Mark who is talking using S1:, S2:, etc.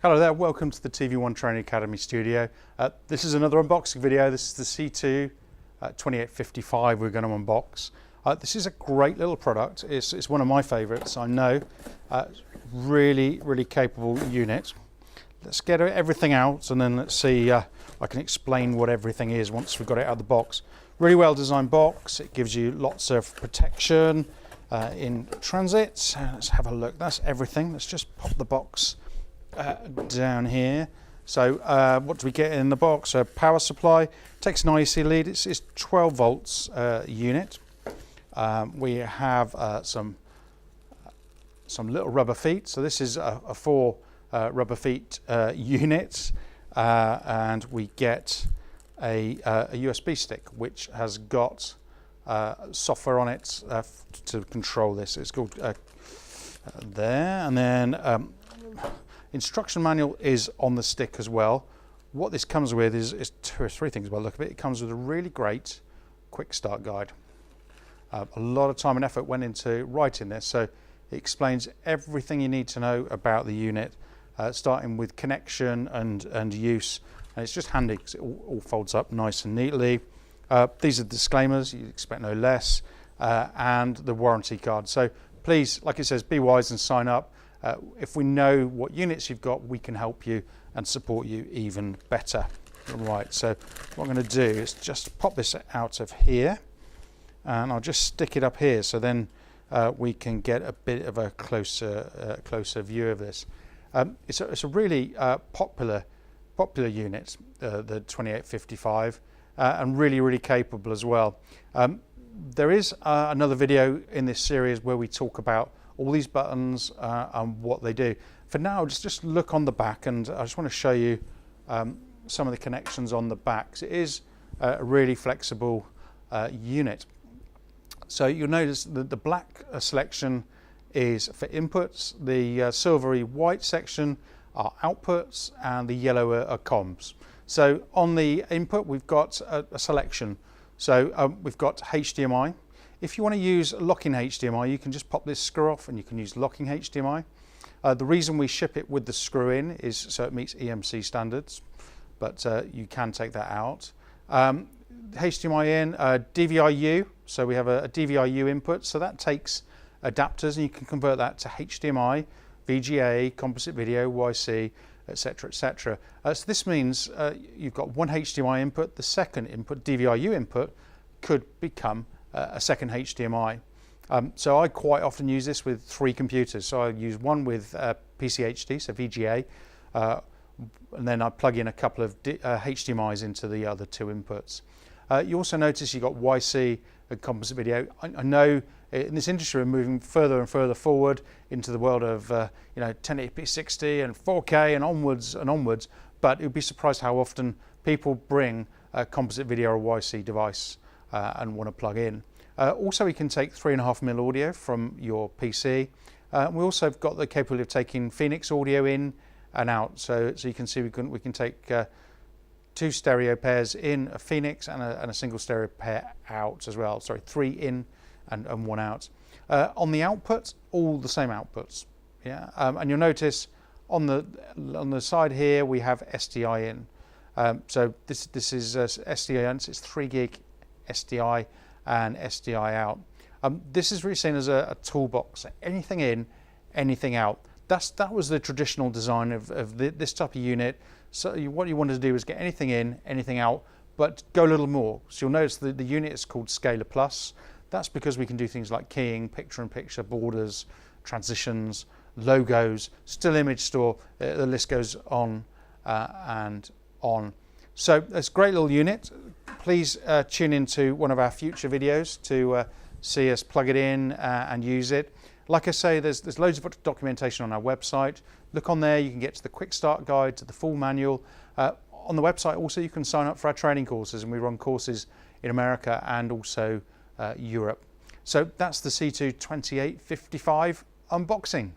S1: Hello there, welcome to the tvONE Training Academy studio. This is another unboxing video. This is the C2 2855 we're going to unbox. This is a great little product. It's one of my favourites, I know. Really capable unit. Let's get everything out and then let's see, I can explain what everything is once we've got it out of the box. Really well designed box. It gives you lots of protection in transit. Let's have a look. That's everything. Let's just pop the box down here. So what do we get in the box? A power supply, takes an IEC lead. It's 12 volts unit. We have some little rubber feet. So this is a 4 rubber feet unit, and we get a USB stick which has got software on it to control this. It's called there, and then instruction manual is on the stick as well. What this comes with is 2 or 3 things by the look of it. It comes with a really great quick start guide. A lot of time and effort went into writing this, so it explains everything you need to know about the unit, starting with connection and use. And it's just handy because it all folds up nice and neatly. These are the disclaimers, you'd expect no less, and the warranty card. So please, like it says, be wise and sign up. If we know what units you've got, we can help you and support you even better. Right, so what I'm going to do is just pop this out of here, and I'll just stick it up here so then we can get a bit of a closer view of this. It's a really popular unit, the 2855, and really capable as well. There is another video in this series where we talk about all these buttons and what they do. For now, just look on the back, and I just want to show you some of the connections on the back. It is a really flexible unit. So you'll notice that the black selection is for inputs, the silvery white section are outputs, and the yellow are comms. So on the input, we've got a selection. So we've got HDMI. If you want to use locking HDMI, you can just pop this screw off and you can use locking HDMI. The reason we ship it with the screw in is so it meets EMC standards, but you can take that out. HDMI in, DVI-U, so we have a DVI-U input, so that takes adapters and you can convert that to HDMI, VGA, composite video, YC, etc. So this means you've got one HDMI input, the second input, DVI-U input, could become a second HDMI. So I quite often use this with 3 computers. So I use one with PCHD, so VGA, and then I plug in a couple of HDMIs into the other 2 inputs. You also notice you've got YC and composite video. I know in this industry we're moving further and further forward into the world of 1080p 60 and 4K and onwards, but you'd be surprised how often people bring a composite video or YC device and want to plug in. Also, we can take 3.5mm audio from your PC. We also have got the capability of taking Phoenix audio in and out. So you can see we can take 2 stereo pairs in, a Phoenix and a single stereo pair out as well. Sorry, 3 in and 1 out. On the output, all the same outputs. Yeah, and you'll notice on the side here we have SDI in. So this is SDI in. So it's 3 gig SDI and SDI out. This is really seen as a toolbox. Anything in, anything out. That was the traditional design of this type of unit. So what you wanted to do was get anything in, anything out, but go a little more. So you'll notice the unit is called Scalar Plus. That's because we can do things like keying, picture-in-picture, borders, transitions, logos, still image store. The list goes on and on. So it's a great little unit. Please tune into one of our future videos to see us plug it in and use it. Like I say, there's loads of documentation on our website. Look on there, you can get to the quick start guide, to the full manual. On the website also you can sign up for our training courses, and we run courses in America and also Europe. So that's the C2 2855 unboxing.